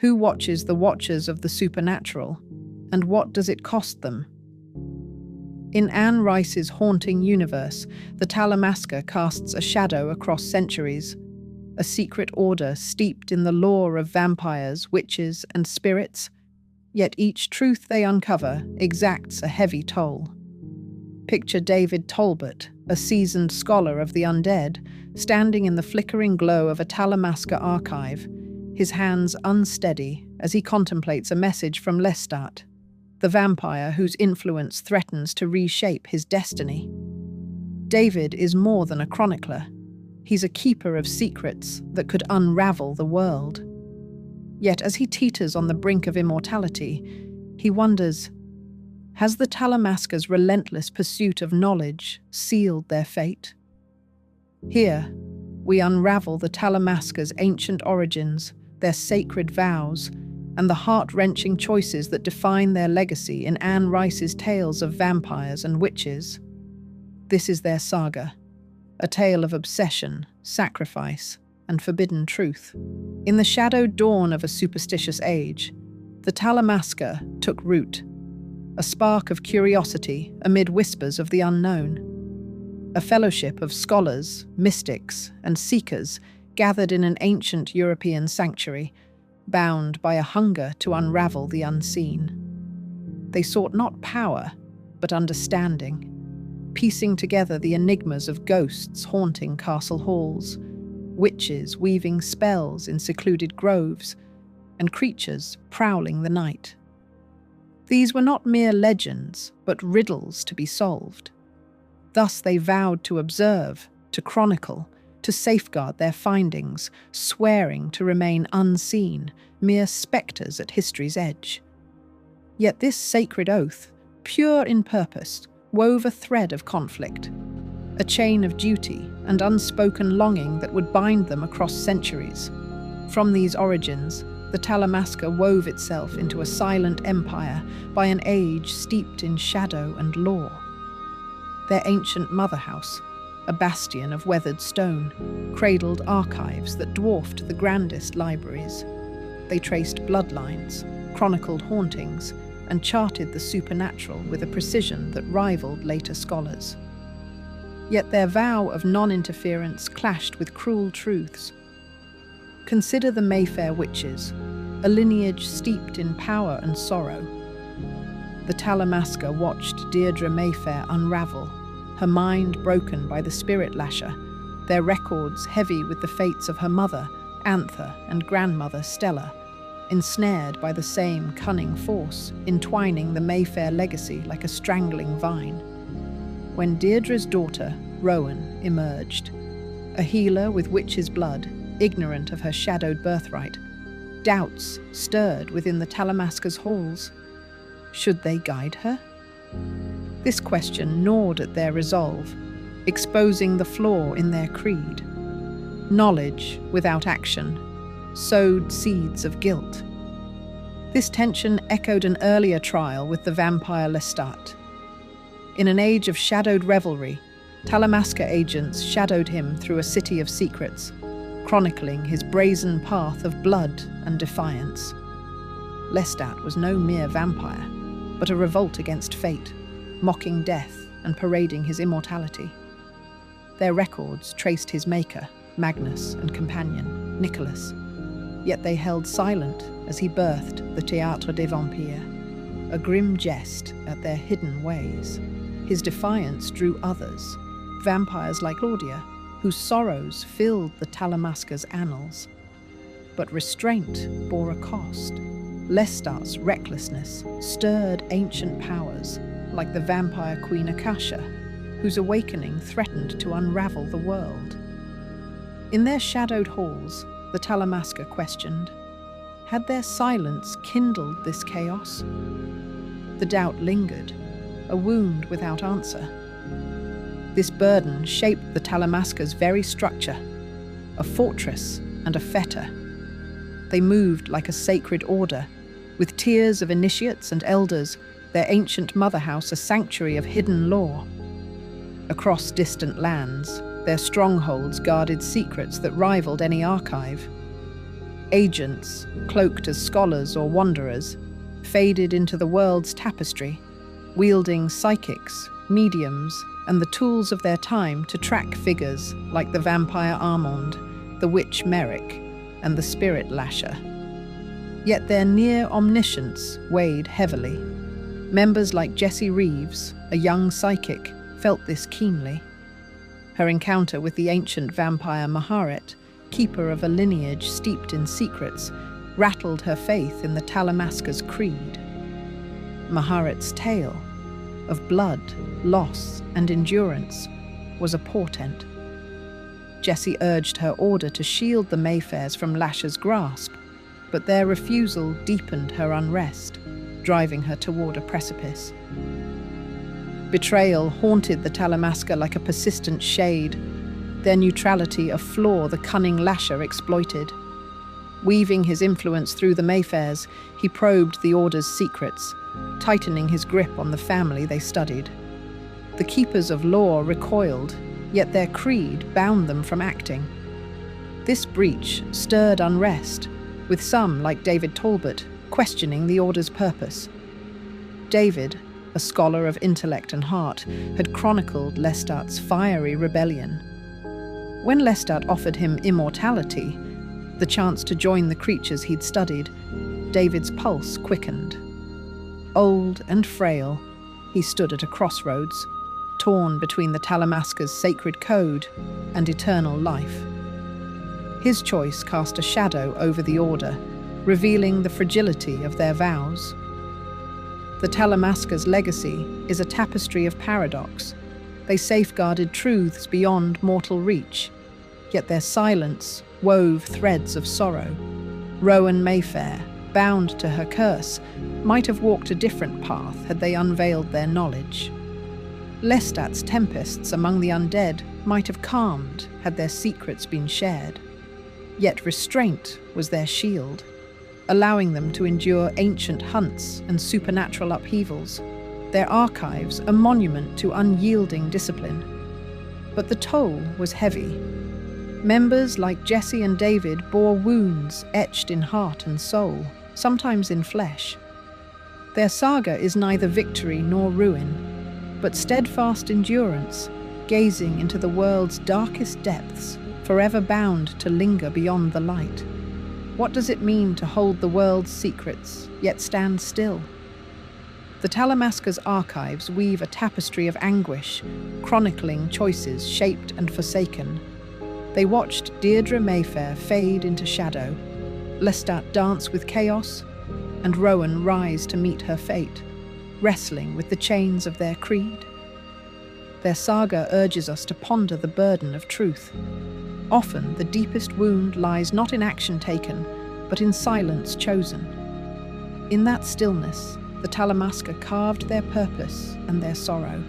Who watches the watchers of the supernatural, and what does it cost them? In Anne Rice's haunting universe, the Talamasca casts a shadow across centuries, a secret order steeped in the lore of vampires, witches, and spirits, yet each truth they uncover exacts a heavy toll. Picture David Talbot, a seasoned scholar of the undead, standing in the flickering glow of a Talamasca archive, his hands unsteady as he contemplates a message from Lestat, the vampire whose influence threatens to reshape his destiny. David is more than a chronicler. He's a keeper of secrets that could unravel the world. Yet as he teeters on the brink of immortality, he wonders, has the Talamasca's relentless pursuit of knowledge sealed their fate? Here, we unravel the Talamasca's ancient origins, their sacred vows, and the heart-wrenching choices that define their legacy in Anne Rice's tales of vampires and witches. This is their saga, a tale of obsession, sacrifice, and forbidden truth. In the shadowed dawn of a superstitious age, the Talamasca took root, a spark of curiosity amid whispers of the unknown. A fellowship of scholars, mystics, and seekers gathered in an ancient European sanctuary, bound by a hunger to unravel the unseen. They sought not power, but understanding, piecing together the enigmas of ghosts haunting castle halls, witches weaving spells in secluded groves, and creatures prowling the night. These were not mere legends, but riddles to be solved. Thus they vowed to observe, to chronicle, to safeguard their findings, swearing to remain unseen, mere spectres at history's edge. Yet this sacred oath, pure in purpose, wove a thread of conflict, a chain of duty and unspoken longing that would bind them across centuries. From these origins, the Talamasca wove itself into a silent empire by an age steeped in shadow and lore. Their ancient motherhouse, a bastion of weathered stone, cradled archives that dwarfed the grandest libraries. They traced bloodlines, chronicled hauntings, and charted the supernatural with a precision that rivaled later scholars. Yet their vow of non-interference clashed with cruel truths. Consider the Mayfair witches, a lineage steeped in power and sorrow. The Talamasca watched Deirdre Mayfair unravel, her mind broken by the spirit Lasher, their records heavy with the fates of her mother, Anther, and grandmother, Stella, ensnared by the same cunning force, entwining the Mayfair legacy like a strangling vine. When Deirdre's daughter, Rowan, emerged, a healer with witch's blood, ignorant of her shadowed birthright, doubts stirred within the Talamasca's halls. Should they guide her? This question gnawed at their resolve, exposing the flaw in their creed. Knowledge without action sowed seeds of guilt. This tension echoed an earlier trial with the vampire Lestat. In an age of shadowed revelry, Talamasca agents shadowed him through a city of secrets, chronicling his brazen path of blood and defiance. Lestat was no mere vampire, but a revolt against fate, mocking death and parading his immortality. Their records traced his maker, Magnus, and companion, Nicholas, yet they held silent as he birthed the Théâtre des Vampires, a grim jest at their hidden ways. His defiance drew others, vampires like Claudia, whose sorrows filled the Talamasca's annals. But restraint bore a cost. Lestat's recklessness stirred ancient powers, like the vampire queen Akasha, whose awakening threatened to unravel the world. In their shadowed halls, the Talamasca questioned, had their silence kindled this chaos? The doubt lingered, a wound without answer. This burden shaped the Talamasca's very structure, a fortress and a fetter. They moved like a sacred order, with tiers of initiates and elders, their ancient motherhouse a sanctuary of hidden lore. Across distant lands, their strongholds guarded secrets that rivaled any archive. Agents, cloaked as scholars or wanderers, faded into the world's tapestry, wielding psychics, mediums, and the tools of their time to track figures like the vampire Armand, the witch Merrick, and the spirit Lasher. Yet their near omniscience weighed heavily. Members like Jessie Reeves, a young psychic, felt this keenly. Her encounter with the ancient vampire Maharet, keeper of a lineage steeped in secrets, rattled her faith in the Talamasca's creed. Maharet's tale of blood, loss, and endurance was a portent. Jessie urged her order to shield the Mayfairs from Lasher's grasp, but their refusal deepened her unrest, driving her toward a precipice. Betrayal haunted the Talamasca like a persistent shade, their neutrality a flaw the cunning Lasher exploited. Weaving his influence through the Mayfairs, he probed the Order's secrets, tightening his grip on the family they studied. The keepers of law recoiled, yet their creed bound them from acting. This breach stirred unrest, with some, like David Talbot, questioning the Order's purpose. David, a scholar of intellect and heart, had chronicled Lestat's fiery rebellion. When Lestat offered him immortality, the chance to join the creatures he'd studied, David's pulse quickened. Old and frail, he stood at a crossroads, torn between the Talamasca's sacred code and eternal life. His choice cast a shadow over the Order, revealing the fragility of their vows. The Talamasca's legacy is a tapestry of paradox. They safeguarded truths beyond mortal reach, yet their silence wove threads of sorrow. Rowan Mayfair, bound to her curse, might have walked a different path had they unveiled their knowledge. Lestat's tempests among the undead might have calmed had their secrets been shared. Yet restraint was their shield, allowing them to endure ancient hunts and supernatural upheavals, their archives a monument to unyielding discipline. But the toll was heavy. Members like Jessie and David bore wounds etched in heart and soul, sometimes in flesh. Their saga is neither victory nor ruin, but steadfast endurance, gazing into the world's darkest depths, forever bound to linger beyond the light. What does it mean to hold the world's secrets, yet stand still? The Talamasca's archives weave a tapestry of anguish, chronicling choices shaped and forsaken. They watched Deirdre Mayfair fade into shadow, Lestat dance with chaos, and Rowan rise to meet her fate, wrestling with the chains of their creed. Their saga urges us to ponder the burden of truth. Often, the deepest wound lies not in action taken, but in silence chosen. In that stillness, the Talamasca carved their purpose and their sorrow.